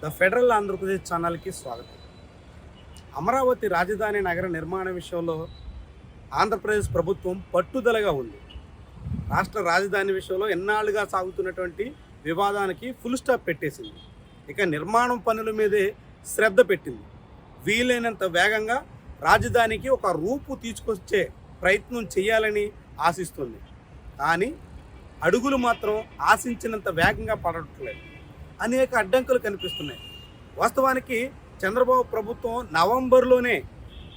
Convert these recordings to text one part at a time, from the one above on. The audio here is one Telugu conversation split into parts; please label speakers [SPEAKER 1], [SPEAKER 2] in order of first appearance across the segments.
[SPEAKER 1] ద ఫెడరల్ ఆంధ్రప్రదేశ్ ఛానల్కి స్వాగతం. అమరావతి రాజధాని నగర నిర్మాణ విషయంలో ఆంధ్రప్రదేశ్ ప్రభుత్వం పట్టుదలగా ఉంది. రాష్ట్ర రాజధాని విషయంలో ఎన్నాళ్ళుగా సాగుతున్నటువంటి వివాదానికి ఫుల్ స్టాప్ పెట్టేసింది. ఇక నిర్మాణం పనుల మీదే శ్రద్ధ పెట్టింది. వీలైనంత వేగంగా రాజధానికి ఒక రూపు తీసుకొచ్చే ప్రయత్నం చేయాలని ఆశిస్తుంది. కానీ అడుగులు మాత్రం ఆశించినంత వేగంగా పడట్లేదు. అనేక అడ్డంకులు కనిపిస్తున్నాయి. వాస్తవానికి చంద్రబాబు ప్రభుత్వం నవంబర్లోనే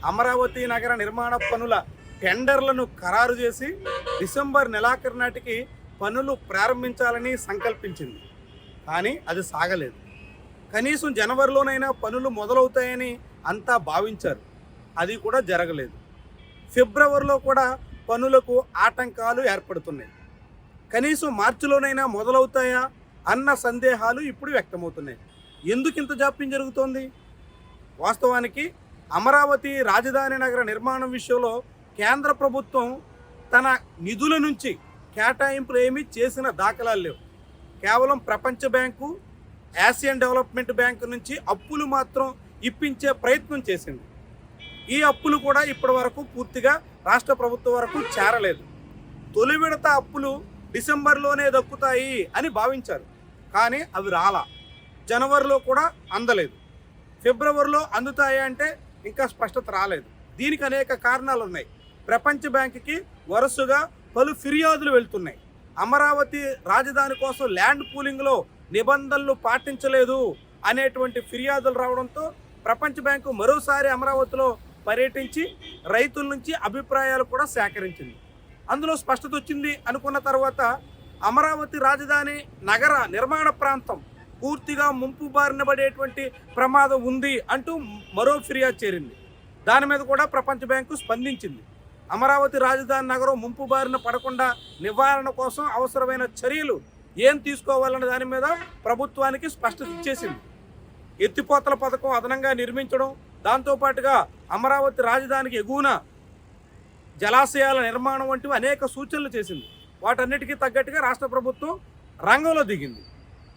[SPEAKER 1] అమరావతి నగర నిర్మాణ పనుల టెండర్లను ఖరారు చేసి డిసెంబర్ నెలాఖరు నాటికి పనులు ప్రారంభించాలని సంకల్పించింది. కానీ అది సాగలేదు. కనీసం జనవరిలోనైనా పనులు మొదలవుతాయని అంతా భావించారు. అది కూడా జరగలేదు. ఫిబ్రవరిలో కూడా పనులకు ఆటంకాలు ఏర్పడుతున్నాయి. కనీసం మార్చిలోనైనా మొదలవుతాయా అన్న సందేహాలు ఇప్పుడు వ్యక్తమవుతున్నాయి. ఎందుకు ఇంత జాప్యం జరుగుతోంది? వాస్తవానికి అమరావతి రాజధాని నగర నిర్మాణం విషయంలో కేంద్ర ప్రభుత్వం తన నిధుల నుంచి కేటాయింపులు ఏమీ చేసిన దాఖలాలు లేవు. కేవలం ప్రపంచ బ్యాంకు, ఆసియన్ డెవలప్మెంట్ బ్యాంకు నుంచి అప్పులు మాత్రం ఇప్పించే ప్రయత్నం చేసింది. ఈ అప్పులు కూడా ఇప్పటి వరకు పూర్తిగా రాష్ట్ర ప్రభుత్వం వరకు చేరలేదు. తొలి విడత అప్పులు డిసెంబర్లోనే దక్కుతాయి అని భావించారు. కానీ అవి రాలా. జనవరిలో కూడా అందలేదు. ఫిబ్రవరిలో అందుతాయి అంటే ఇంకా స్పష్టత రాలేదు. దీనికి అనేక కారణాలు ఉన్నాయి. ప్రపంచ బ్యాంకుకి వరుసగా పలు ఫిర్యాదులు వెళ్తున్నాయి. అమరావతి రాజధాని కోసం ల్యాండ్ పూలింగ్లో నిబంధనలు పాటించలేదు అనేటువంటి ఫిర్యాదులు రావడంతో ప్రపంచ బ్యాంకు మరోసారి అమరావతిలో పర్యటించి రైతుల నుంచి అభిప్రాయాలు కూడా సేకరించింది. అందులో స్పష్టత వచ్చింది అనుకున్న తర్వాత అమరావతి రాజధాని నగర నిర్మాణ ప్రాంతం పూర్తిగా ముంపు బారిన పడేటువంటి ప్రమాదం ఉంది అంటూ మరో ఫిర్యాదు చేరింది. దాని మీద కూడా ప్రపంచ బ్యాంకు స్పందించింది. అమరావతి రాజధాని నగరం ముంపు బారిన పడకుండా నివారణ కోసం అవసరమైన చర్యలు ఏం తీసుకోవాలన్న దాని మీద ప్రభుత్వానికి స్పష్టత ఇచ్చేసింది. ఎత్తిపోతల పథకం అదనంగా నిర్మించడం, దాంతోపాటుగా అమరావతి రాజధానికి ఎగువన జలాశయాల నిర్మాణం వంటివి అనేక సూచనలు చేసింది. వాటన్నిటికీ తగ్గట్టుగా రాష్ట్ర ప్రభుత్వం రంగంలో దిగింది.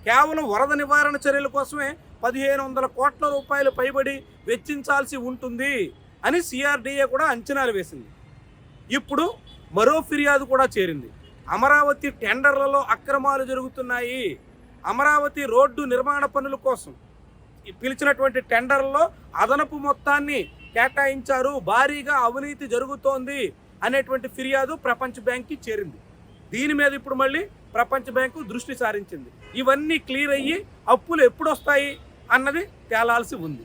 [SPEAKER 1] కేవలం వరద నివారణ చర్యల కోసమే 1500 కోట్ల రూపాయలు పైబడి వెచ్చించాల్సి ఉంటుంది అని సిఆర్డీఏ కూడా అంచనాలు వేసింది. ఇప్పుడు మరో ఫిర్యాదు కూడా చేరింది. అమరావతి టెండర్లలో అక్రమాలు జరుగుతున్నాయి. అమరావతి రోడ్డు నిర్మాణ పనుల కోసం పిలిచినటువంటి టెండర్లలో అదనపు మొత్తాన్ని కేటాయించారు, భారీగా అవినీతి జరుగుతోంది అనేటువంటి ఫిర్యాదు ప్రపంచ బ్యాంక్కి చేరింది. దీని మీద ఇప్పుడు మళ్ళీ ప్రపంచ బ్యాంకు దృష్టి సారించింది. ఇవన్నీ క్లియర్ అయ్యి అప్పులు ఎప్పుడు వస్తాయి అన్నది తేలాల్సి ఉంది.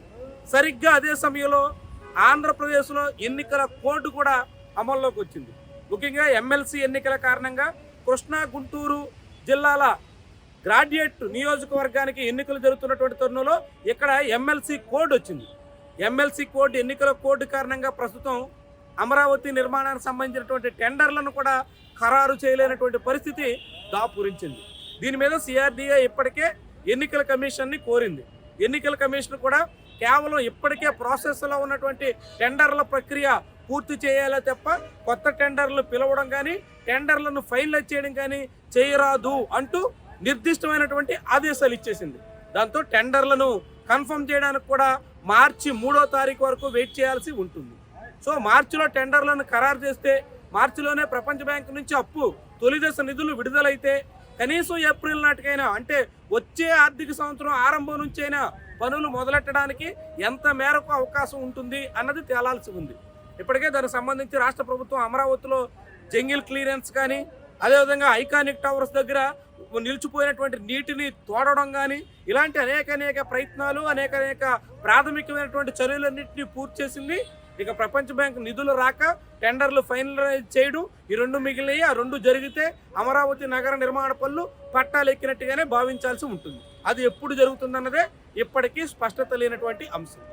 [SPEAKER 1] సరిగ్గా అదే సమయంలో ఆంధ్రప్రదేశ్లో ఎన్నికల కోడ్ కూడా అమల్లోకి వచ్చింది. ముఖ్యంగా ఎమ్మెల్సీ ఎన్నికల కారణంగా కృష్ణా, గుంటూరు జిల్లాల గ్రాడ్యుయేట్ నియోజకవర్గానికి ఎన్నికలు జరుగుతున్నటువంటి తరుణంలో ఇక్కడ ఎమ్మెల్సీ కోడ్ వచ్చింది. ఎమ్మెల్సీ కోడ్, ఎన్నికల కోడ్ కారణంగా ప్రస్తుతం అమరావతి నిర్మాణానికి సంబంధించినటువంటి టెండర్లను కూడా ఖరారు చేయలేనటువంటి పరిస్థితి దాపురించింది. దీని మీద సిఆర్డీఏ ఇప్పటికే ఎన్నికల కమిషన్ని కోరింది. ఎన్నికల కమిషన్ కూడా కేవలం ఇప్పటికే ప్రాసెస్లో ఉన్నటువంటి టెండర్ల ప్రక్రియ పూర్తి చేయాలే తప్ప కొత్త టెండర్లు పిలవడం కానీ టెండర్లను ఫైనలైజ్ చేయడం కానీ చేయరాదు అంటూ నిర్దిష్టమైనటువంటి ఆదేశాలు ఇచ్చేసింది. దాంతో టెండర్లను కన్ఫర్మ్ చేయడానికి కూడా మార్చి 3వ తారీఖు వరకు వెయిట్ చేయాల్సి ఉంటుంది. సో మార్చిలో టెండర్లను ఖరారు చేస్తే మార్చిలోనే ప్రపంచ బ్యాంకు నుంచి అప్పు తొలి దశ నిధులు విడుదలైతే కనీసం ఏప్రిల్ నాటికైనా, అంటే వచ్చే ఆర్థిక సంవత్సరం ఆరంభం నుంచైనా పనులు మొదలెట్టడానికి ఎంత మేరకు అవకాశం ఉంటుంది అన్నది తేలాల్సి ఉంది. ఇప్పటికే దానికి సంబంధించి రాష్ట్ర ప్రభుత్వం అమరావతిలో జంగిల్ క్లియరెన్స్ కానీ, అదేవిధంగా ఐకానిక్ టవర్స్ దగ్గర నిలిచిపోయినటువంటి నీటిని తోడడం కానీ, ఇలాంటి అనేక ప్రయత్నాలు, అనేక ప్రాథమికమైనటువంటి చర్యలన్నింటినీ పూర్తి చేసింది. ఇక ప్రపంచ బ్యాంకు నిధులు రాక టెండర్లు ఫైనలైజ్ చేయడం, ఈ 2 మిగిలినవి, ఆ 2 జరిగితే అమరావతి నగర నిర్మాణ పనులు పట్టాలు ఎక్కినట్టుగానే భావించాల్సి ఉంటుంది. అది ఎప్పుడు జరుగుతుందన్నదే ఇప్పటికీ స్పష్టత లేనటువంటి అంశం.